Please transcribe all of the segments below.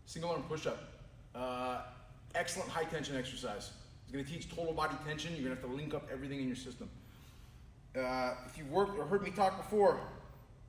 Single arm push-up. Excellent high tension exercise. It's gonna teach total body tension. You're gonna have to link up everything in your system. If you've worked or heard me talk before,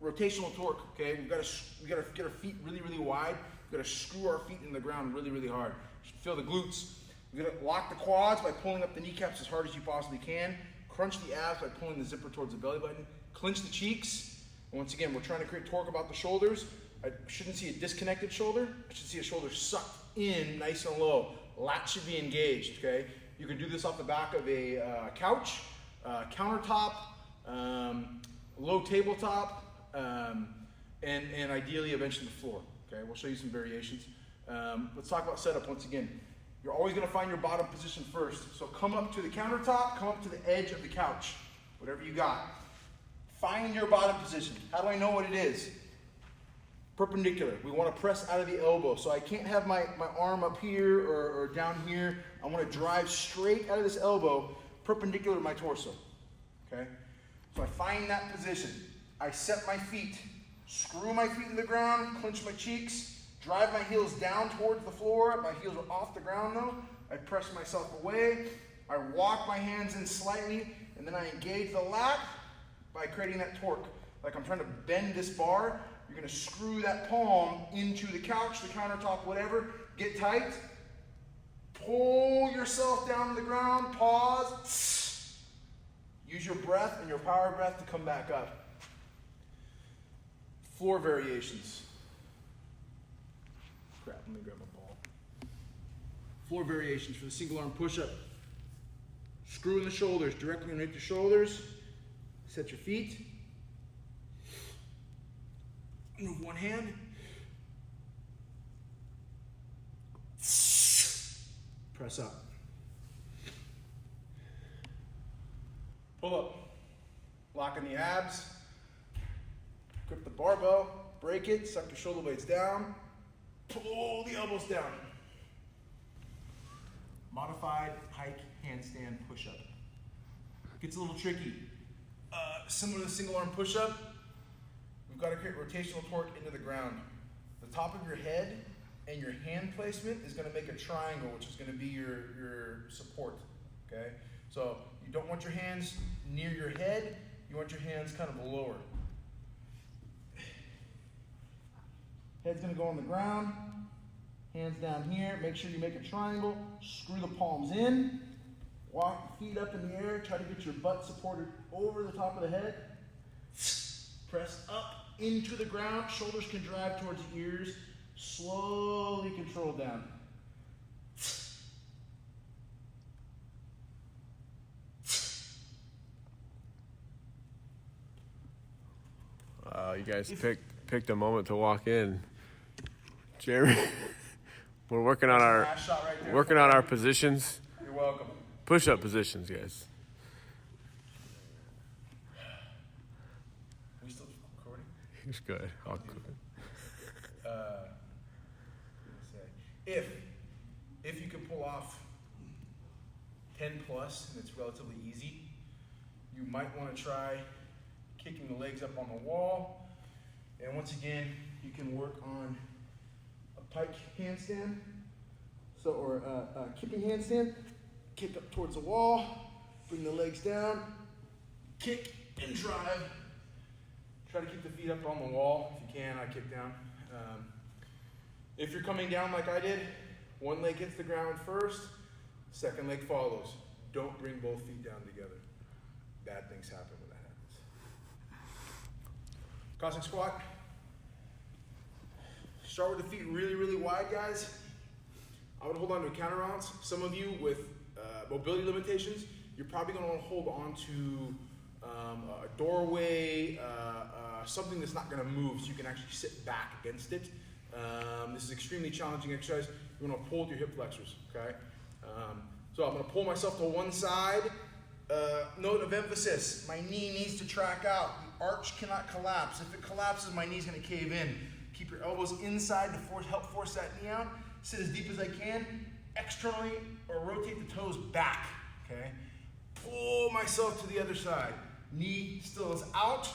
rotational torque, okay? We gotta get our feet really, really wide. We gotta screw our feet in the ground really, really hard. You should feel the glutes. We gotta lock the quads by pulling up the kneecaps as hard as you possibly can. Crunch the abs by pulling the zipper towards the belly button. Clench the cheeks. And once again, we're trying to create torque about the shoulders. I shouldn't see a disconnected shoulder. I should see a shoulder sucked in nice and low. Lat should be engaged, okay? You can do this off the back of a couch, countertop, low tabletop, and ideally eventually the floor, okay? We'll show you some variations. Let's talk about setup once again. You're always gonna find your bottom position first. So come up to the countertop, come up to the edge of the couch, whatever you got. Find your bottom position. How do I know what it is? Perpendicular. We want to press out of the elbow. So I can't have my arm up here or down here. I want to drive straight out of this elbow, perpendicular to my torso. Okay? So I find that position. I set my feet, screw my feet in the ground, clench my cheeks, drive my heels down towards the floor. My heels are off the ground though. I press myself away. I walk my hands in slightly, and then I engage the lat by creating that torque. Like I'm trying to bend this bar. You're gonna screw that palm into the couch, the countertop, whatever. Get tight. Pull yourself down to the ground, pause. Use your breath and your power breath to come back up. Floor variations. Crap, let me grab my ball. Floor variations for the single arm push-up. Screw in the shoulders, directly underneath the shoulders. Set your feet. Move one hand. Press up. Pull up. Lock in the abs. Grip the barbell. Break it. Suck your shoulder blades down. Pull the elbows down. Modified pike handstand push-up. Gets a little tricky. Similar to the single arm push-up, we've got to create rotational torque into the ground. The top of your head and your hand placement is going to make a triangle, which is going to be your support, okay? So you don't want your hands near your head, you want your hands kind of lower. Head's going to go on the ground, hands down here, make sure you make a triangle, screw the palms in, walk the feet up in the air, try to get your butt supported over the top of the head. Press up into the ground, shoulders can drive towards the ears, slowly control down. You guys picked a moment to walk in. Jeremy, we're working on our positions. You're welcome. Push-up positions, guys. Are we still recording? It's good. If you can pull off 10 plus, and it's relatively easy, you might want to try kicking the legs up on the wall. And once again, you can work on a pike handstand, or a kicking handstand. Kick up towards the wall, bring the legs down, kick and drive. Try to keep the feet up on the wall. If you can, I kick down. If you're coming down like I did, one leg hits the ground first, second leg follows. Don't bring both feet down together. Bad things happen when that happens. Cossack squat. Start with the feet really, really wide, guys. I would hold on to a counterbalance. Some of you with mobility limitations, you're probably going to want to hold on to a doorway, something that's not going to move so you can actually sit back against it. This is extremely challenging exercise. You want to pull with your hip flexors, okay? So I'm going to pull myself to one side. Note of emphasis, my knee needs to track out. The arch cannot collapse. If it collapses, my knee's going to cave in. Keep your elbows inside to help force that knee out. Sit as deep as I can. Externally, or rotate the toes back, okay? Pull myself to the other side. Knee still is out,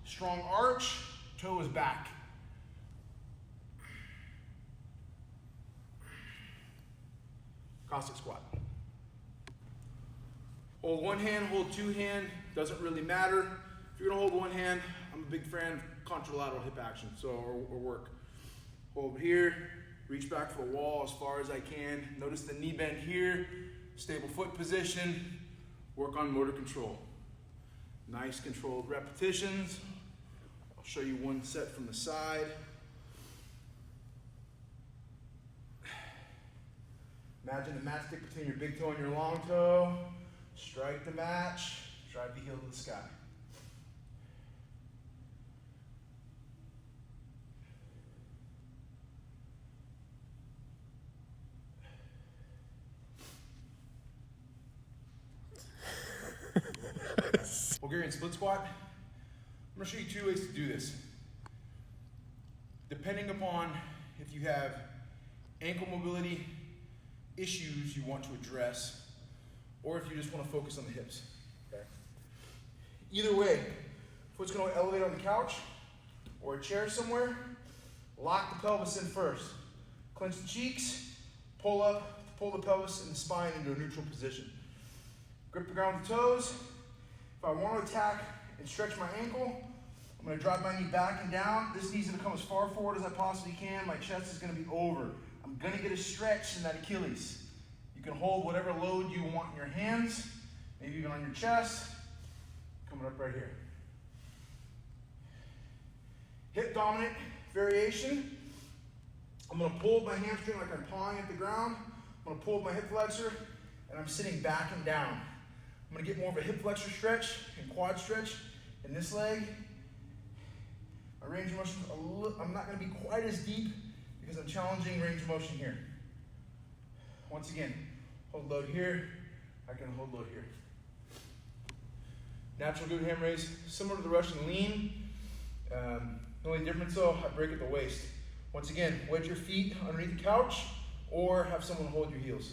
strong arch, toe is back. Cossack squat. Hold one hand, hold two hand, doesn't really matter. If you're gonna hold one hand, I'm a big fan of contralateral hip action, or work. Hold here, reach back for the wall as far as I can. Notice the knee bend here, stable foot position, work on motor control. Nice controlled repetitions. I'll show you one set from the side. Imagine the matchstick between your big toe and your long toe. Strike the match, drive the heel to the sky. Bulgarian split squat. I'm going to show you two ways to do this. Depending upon if you have ankle mobility issues you want to address, or if you just want to focus on the hips. Okay. Either way, foot's going to elevate on the couch or a chair somewhere. Lock the pelvis in first. Clench the cheeks, pull up, pull the pelvis and the spine into a neutral position. Grip the ground with the toes. If I want to attack and stretch my ankle, I'm going to drop my knee back and down. This knee's going to come as far forward as I possibly can. My chest is going to be over. I'm going to get a stretch in that Achilles. You can hold whatever load you want in your hands, maybe even on your chest. Coming up right here. Hip dominant variation. I'm going to pull my hamstring like I'm pawing at the ground. I'm going to pull my hip flexor, and I'm sitting back and down. I'm going to get more of a hip flexor stretch and quad stretch in this leg. My range of motion, I'm not going to be quite as deep because I'm challenging range of motion here. Once again, hold load here, I can hold load here. Natural glute ham raise, similar to the Russian lean. The only difference though, I break at the waist. Once again, wedge your feet underneath the couch or have someone hold your heels.